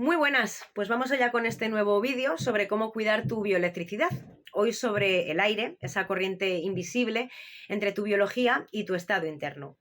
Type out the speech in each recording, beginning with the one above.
Muy buenas, pues vamos allá con este nuevo vídeo sobre cómo cuidar tu bioelectricidad. Hoy sobre el aire, esa corriente invisible entre tu biología y tu estado interno.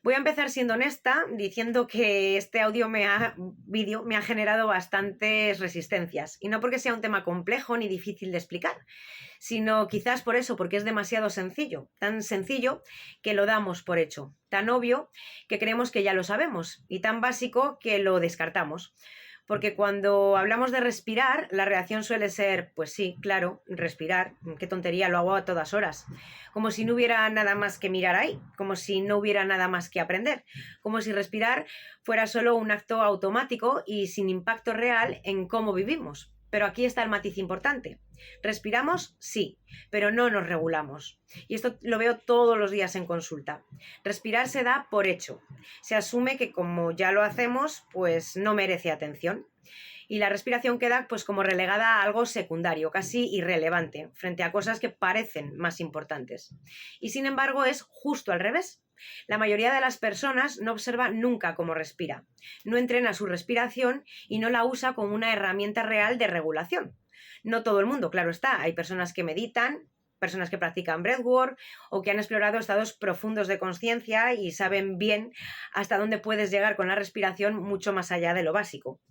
Voy a empezar siendo honesta diciendo que este vídeo me ha generado bastantes resistencias, y no porque sea un tema complejo ni difícil de explicar, sino quizás por eso, porque es demasiado sencillo, tan sencillo que lo damos por hecho, tan obvio que creemos que ya lo sabemos y tan básico que lo descartamos. Porque cuando hablamos de respirar, la reacción suele ser, pues sí, claro, respirar, qué tontería, lo hago a todas horas. Como si no hubiera nada más que mirar ahí, como si no hubiera nada más que aprender, como si respirar fuera solo un acto automático y sin impacto real en cómo vivimos. Pero aquí está el matiz importante. Respiramos, sí, pero no nos regulamos. Y esto lo veo todos los días en consulta. Respirar se da por hecho. Se asume que como ya lo hacemos, pues no merece atención. Y la respiración queda pues como relegada a algo secundario, casi irrelevante, frente a cosas que parecen más importantes. Y sin embargo es justo al revés. La mayoría de las personas no observa nunca cómo respira, no entrena su respiración y no la usa como una herramienta real de regulación. No todo el mundo, claro está, hay personas que meditan, personas que practican breathwork o que han explorado estados profundos de conciencia y saben bien hasta dónde puedes llegar con la respiración mucho más allá de lo básico.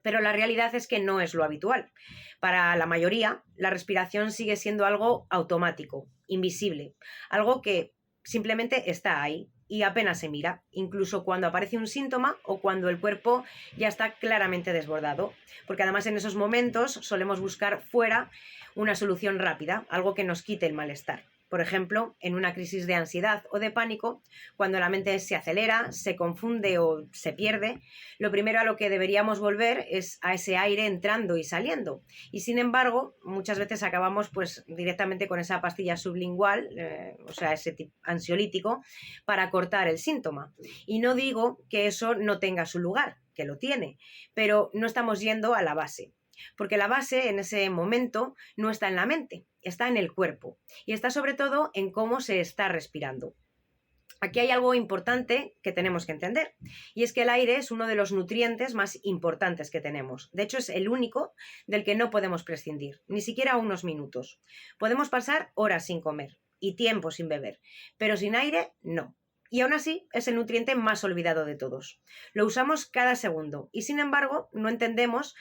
Pero la realidad es que no es lo habitual. Para la mayoría, la respiración sigue siendo algo automático, invisible, algo que simplemente está ahí y apenas se mira, incluso cuando aparece un síntoma o cuando el cuerpo ya está claramente desbordado, porque además en esos momentos solemos buscar fuera una solución rápida, algo que nos quite el malestar. Por ejemplo, en una crisis de ansiedad o de pánico, cuando la mente se acelera, se confunde o se pierde, lo primero a lo que deberíamos volver es a ese aire entrando y saliendo. Y sin embargo, muchas veces acabamos pues directamente con esa pastilla sublingual, o sea, ese ansiolítico, para cortar el síntoma. Y no digo que eso no tenga su lugar, que lo tiene, pero no estamos yendo a la base. Porque la base en ese momento no está en la mente, está en el cuerpo y está sobre todo en cómo se está respirando. Aquí hay algo importante que tenemos que entender, y es que el aire es uno de los nutrientes más importantes que tenemos. De hecho, es el único del que no podemos prescindir, ni siquiera unos minutos. Podemos pasar horas sin comer y tiempo sin beber, pero sin aire, no. Y aún así es el nutriente más olvidado de todos. Lo usamos cada segundo y sin embargo no entendemos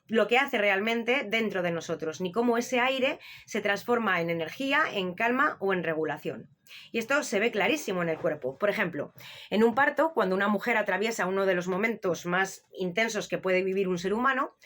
lo que hace realmente dentro de nosotros, ni cómo ese aire se transforma en energía, en calma o en regulación. Y esto se ve clarísimo en el cuerpo. Por ejemplo, en un parto, cuando una mujer atraviesa uno de los momentos más intensos que puede vivir un ser humano,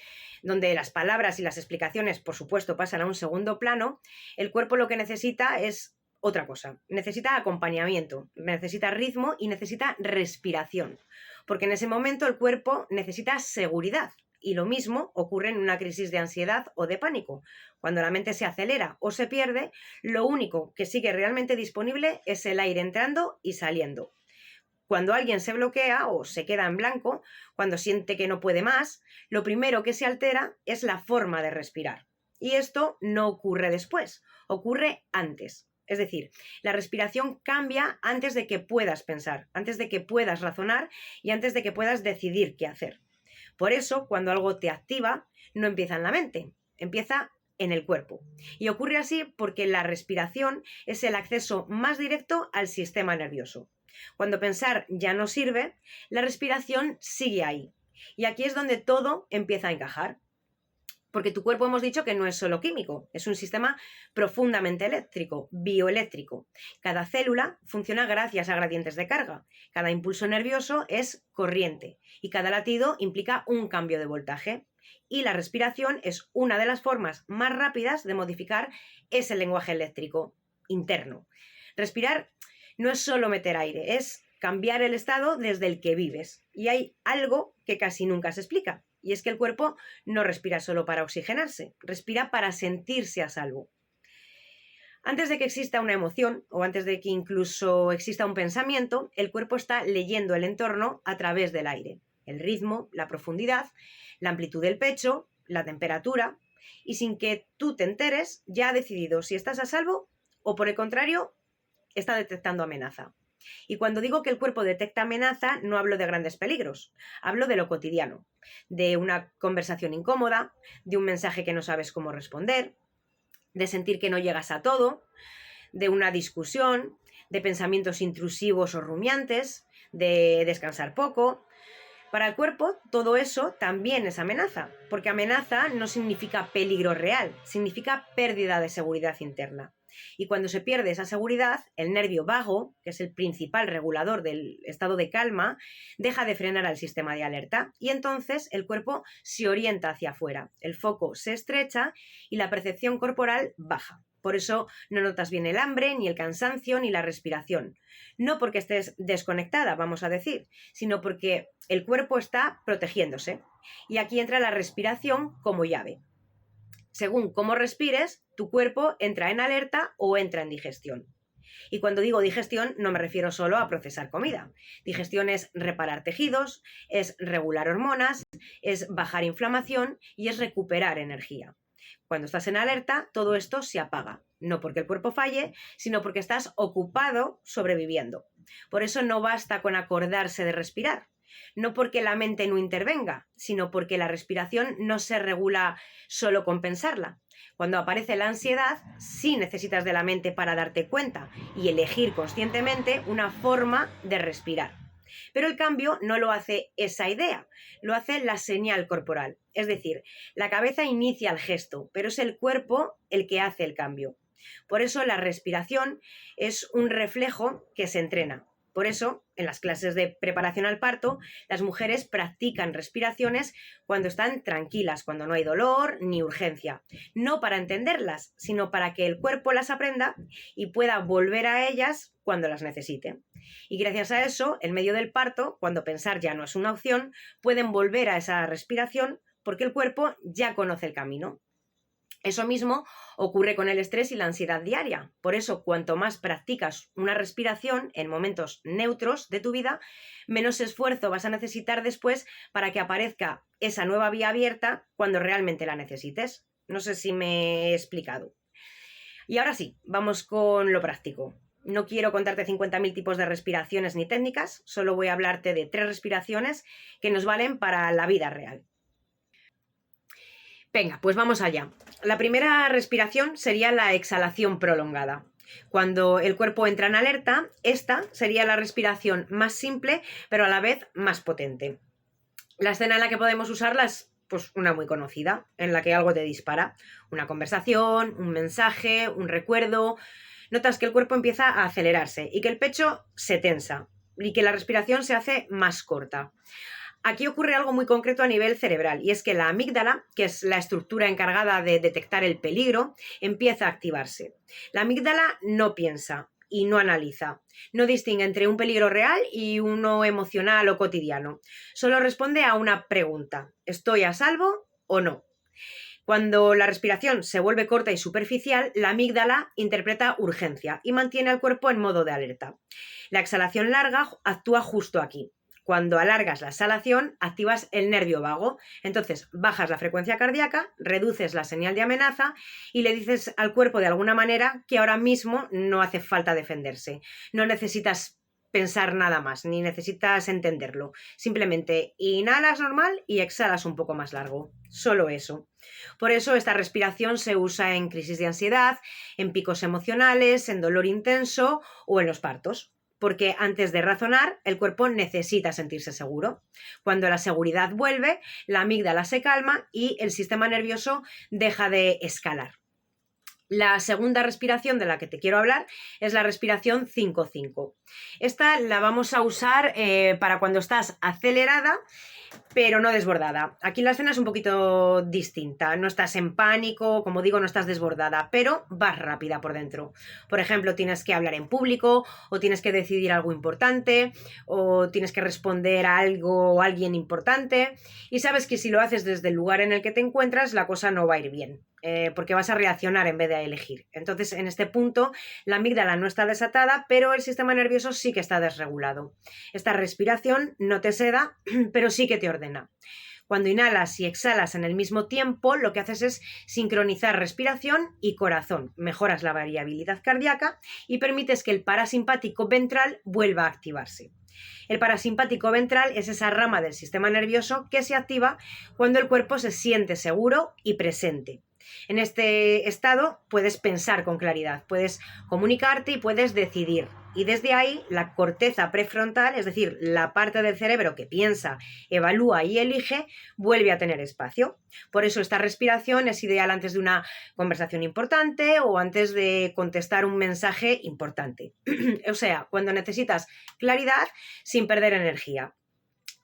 donde las palabras y las explicaciones, por supuesto, pasan a un segundo plano, el cuerpo lo que necesita es otra cosa. Necesita acompañamiento, necesita ritmo y necesita respiración. Porque en ese momento el cuerpo necesita seguridad. Y lo mismo ocurre en una crisis de ansiedad o de pánico. Cuando la mente se acelera o se pierde, lo único que sigue realmente disponible es el aire entrando y saliendo. Cuando alguien se bloquea o se queda en blanco, cuando siente que no puede más, lo primero que se altera es la forma de respirar. Y esto no ocurre después, ocurre antes. Es decir, la respiración cambia antes de que puedas pensar, antes de que puedas razonar y antes de que puedas decidir qué hacer. Por eso, cuando algo te activa, no empieza en la mente, empieza en el cuerpo. Y ocurre así porque la respiración es el acceso más directo al sistema nervioso. Cuando pensar ya no sirve, la respiración sigue ahí. Y aquí es donde todo empieza a encajar. Porque tu cuerpo hemos dicho que no es solo químico, es un sistema profundamente eléctrico, bioeléctrico. Cada célula funciona gracias a gradientes de carga. Cada impulso nervioso es corriente y cada latido implica un cambio de voltaje. Y la respiración es una de las formas más rápidas de modificar ese lenguaje eléctrico interno. Respirar no es solo meter aire, es cambiar el estado desde el que vives. Y hay algo que casi nunca se explica. Y es que el cuerpo no respira solo para oxigenarse, respira para sentirse a salvo. Antes de que exista una emoción o antes de que incluso exista un pensamiento, el cuerpo está leyendo el entorno a través del aire. El ritmo, la profundidad, la amplitud del pecho, la temperatura, y sin que tú te enteres, ya ha decidido si estás a salvo o por el contrario, está detectando amenaza. Y cuando digo que el cuerpo detecta amenaza, no hablo de grandes peligros, hablo de lo cotidiano, de una conversación incómoda, de un mensaje que no sabes cómo responder, de sentir que no llegas a todo, de una discusión, de pensamientos intrusivos o rumiantes, de descansar poco. Para el cuerpo, todo eso también es amenaza, porque amenaza no significa peligro real, significa pérdida de seguridad interna. Y cuando se pierde esa seguridad, el nervio vago, que es el principal regulador del estado de calma, deja de frenar al sistema de alerta y entonces el cuerpo se orienta hacia afuera, el foco se estrecha y la percepción corporal baja. Por eso no notas bien el hambre, ni el cansancio, ni la respiración. No porque estés desconectada, vamos a decir, sino porque el cuerpo está protegiéndose. Y aquí entra la respiración como llave. Según cómo respires, tu cuerpo entra en alerta o entra en digestión. Y cuando digo digestión, no me refiero solo a procesar comida. Digestión es reparar tejidos, es regular hormonas, es bajar inflamación y es recuperar energía. Cuando estás en alerta, todo esto se apaga, no porque el cuerpo falle, sino porque estás ocupado sobreviviendo. Por eso no basta con acordarse de respirar, no porque la mente no intervenga, sino porque la respiración no se regula solo con pensarla. Cuando aparece la ansiedad, sí necesitas de la mente para darte cuenta y elegir conscientemente una forma de respirar. Pero el cambio no lo hace esa idea, lo hace la señal corporal. Es decir, la cabeza inicia el gesto, pero es el cuerpo el que hace el cambio. Por eso la respiración es un reflejo que se entrena. Por eso, en las clases de preparación al parto, las mujeres practican respiraciones cuando están tranquilas, cuando no hay dolor ni urgencia. No para entenderlas, sino para que el cuerpo las aprenda y pueda volver a ellas cuando las necesite. Y gracias a eso, en medio del parto, cuando pensar ya no es una opción, pueden volver a esa respiración porque el cuerpo ya conoce el camino. Eso mismo ocurre con el estrés y la ansiedad diaria. Por eso, cuanto más practicas una respiración en momentos neutros de tu vida, menos esfuerzo vas a necesitar después para que aparezca esa nueva vía abierta cuando realmente la necesites. No sé si me he explicado. Y ahora sí, vamos con lo práctico. No quiero contarte 50.000 tipos de respiraciones ni técnicas, solo voy a hablarte de 3 respiraciones que nos valen para la vida real. Venga, pues vamos allá. La primera respiración sería la exhalación prolongada. Cuando el cuerpo entra en alerta, esta sería la respiración más simple, pero a la vez más potente. La escena en la que podemos usarla es pues una muy conocida, en la que algo te dispara. Una conversación, un mensaje, un recuerdo. Notas que el cuerpo empieza a acelerarse y que el pecho se tensa y que la respiración se hace más corta. Aquí ocurre algo muy concreto a nivel cerebral y es que la amígdala, que es la estructura encargada de detectar el peligro, empieza a activarse. La amígdala no piensa y no analiza, no distingue entre un peligro real y uno emocional o cotidiano. Solo responde a una pregunta: ¿estoy a salvo o no? Cuando la respiración se vuelve corta y superficial, la amígdala interpreta urgencia y mantiene al cuerpo en modo de alerta. La exhalación larga actúa justo aquí. Cuando alargas la exhalación, activas el nervio vago. Entonces, bajas la frecuencia cardíaca, reduces la señal de amenaza y le dices al cuerpo de alguna manera que ahora mismo no hace falta defenderse. No necesitas pensar nada más, ni necesitas entenderlo. Simplemente inhalas normal y exhalas un poco más largo. Solo eso. Por eso esta respiración se usa en crisis de ansiedad, en picos emocionales, en dolor intenso o en los partos. Porque antes de razonar, el cuerpo necesita sentirse seguro. Cuando la seguridad vuelve, la amígdala se calma y el sistema nervioso deja de escalar. La segunda respiración de la que te quiero hablar es la respiración 5-5. Esta la vamos a usar para cuando estás acelerada, pero no desbordada. Aquí la escena es un poquito distinta. No estás en pánico, como digo, no estás desbordada, pero vas rápida por dentro. Por ejemplo, tienes que hablar en público, o tienes que decidir algo importante, o tienes que responder a algo o a alguien importante, y sabes que si lo haces desde el lugar en el que te encuentras, la cosa no va a ir bien. Porque vas a reaccionar en vez de elegir. Entonces, en este punto, la amígdala no está desatada, pero el sistema nervioso sí que está desregulado. Esta respiración no te seda, pero sí que te ordena. Cuando inhalas y exhalas en el mismo tiempo, lo que haces es sincronizar respiración y corazón, mejoras la variabilidad cardíaca y permites que el parasimpático ventral vuelva a activarse. El parasimpático ventral es esa rama del sistema nervioso que se activa cuando el cuerpo se siente seguro y presente. En este estado puedes pensar con claridad, puedes comunicarte y puedes decidir. Y desde ahí la corteza prefrontal, es decir, la parte del cerebro que piensa, evalúa y elige, vuelve a tener espacio. Por eso esta respiración es ideal antes de una conversación importante o antes de contestar un mensaje importante. O sea, cuando necesitas claridad sin perder energía.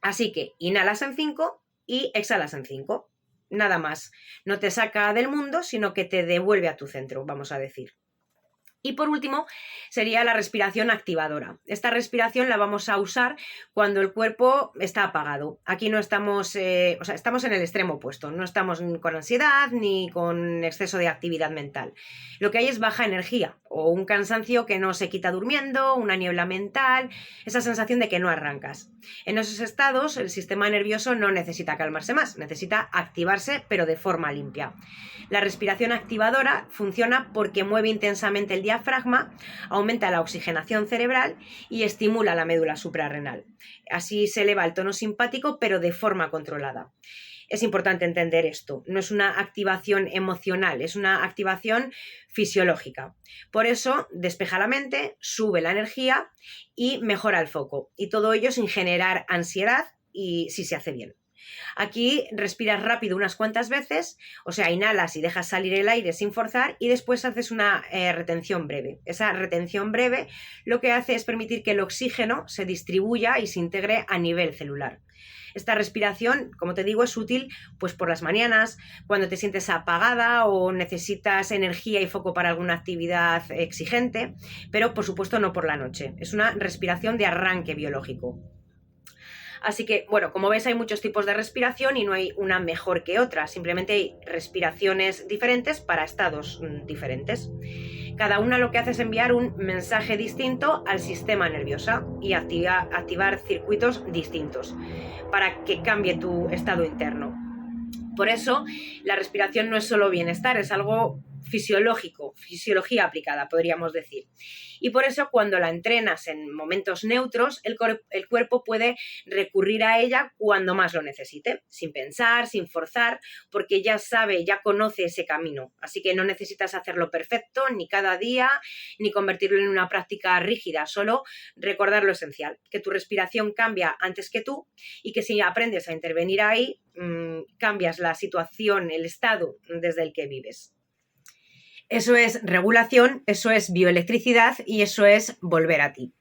Así que inhalas en 5 y exhalas en 5. Nada más. No te saca del mundo, sino que te devuelve a tu centro, vamos a decir. Y por último, sería la respiración activadora. Esta respiración la vamos a usar cuando el cuerpo está apagado. Aquí no estamos, estamos en el extremo opuesto. No estamos ni con ansiedad ni con exceso de actividad mental. Lo que hay es baja energía o un cansancio que no se quita durmiendo, una niebla mental, esa sensación de que no arrancas. En esos estados, el sistema nervioso no necesita calmarse más, necesita activarse, pero de forma limpia. La respiración activadora funciona porque mueve intensamente el diafragma, aumenta la oxigenación cerebral y estimula la médula suprarrenal. Así se eleva el tono simpático, pero de forma controlada. Es importante entender esto, no es una activación emocional, es una activación fisiológica. Por eso despeja la mente, sube la energía y mejora el foco. Y todo ello sin generar ansiedad y si se hace bien. Aquí respiras rápido unas cuantas veces, o sea, inhalas y dejas salir el aire sin forzar y después haces una retención breve. Esa retención breve lo que hace es permitir que el oxígeno se distribuya y se integre a nivel celular. Esta respiración, como te digo, es útil pues por las mañanas, cuando te sientes apagada o necesitas energía y foco para alguna actividad exigente, pero por supuesto no por la noche. Es una respiración de arranque biológico. Así que, bueno, como ves hay muchos tipos de respiración y no hay una mejor que otra, simplemente hay respiraciones diferentes para estados diferentes. Cada una lo que hace es enviar un mensaje distinto al sistema nervioso y activar circuitos distintos para que cambie tu estado interno. Por eso, la respiración no es solo bienestar, es algo fisiológico, fisiología aplicada, podríamos decir. Y por eso cuando la entrenas en momentos neutros, el cuerpo puede recurrir a ella cuando más lo necesite, sin pensar, sin forzar, porque ya sabe, ya conoce ese camino. Así que no necesitas hacerlo perfecto, ni cada día, ni convertirlo en una práctica rígida, solo recordar lo esencial, que tu respiración cambia antes que tú y que si aprendes a intervenir ahí, cambias la situación, el estado desde el que vives. Eso es regulación, eso es bioelectricidad y eso es volver a ti.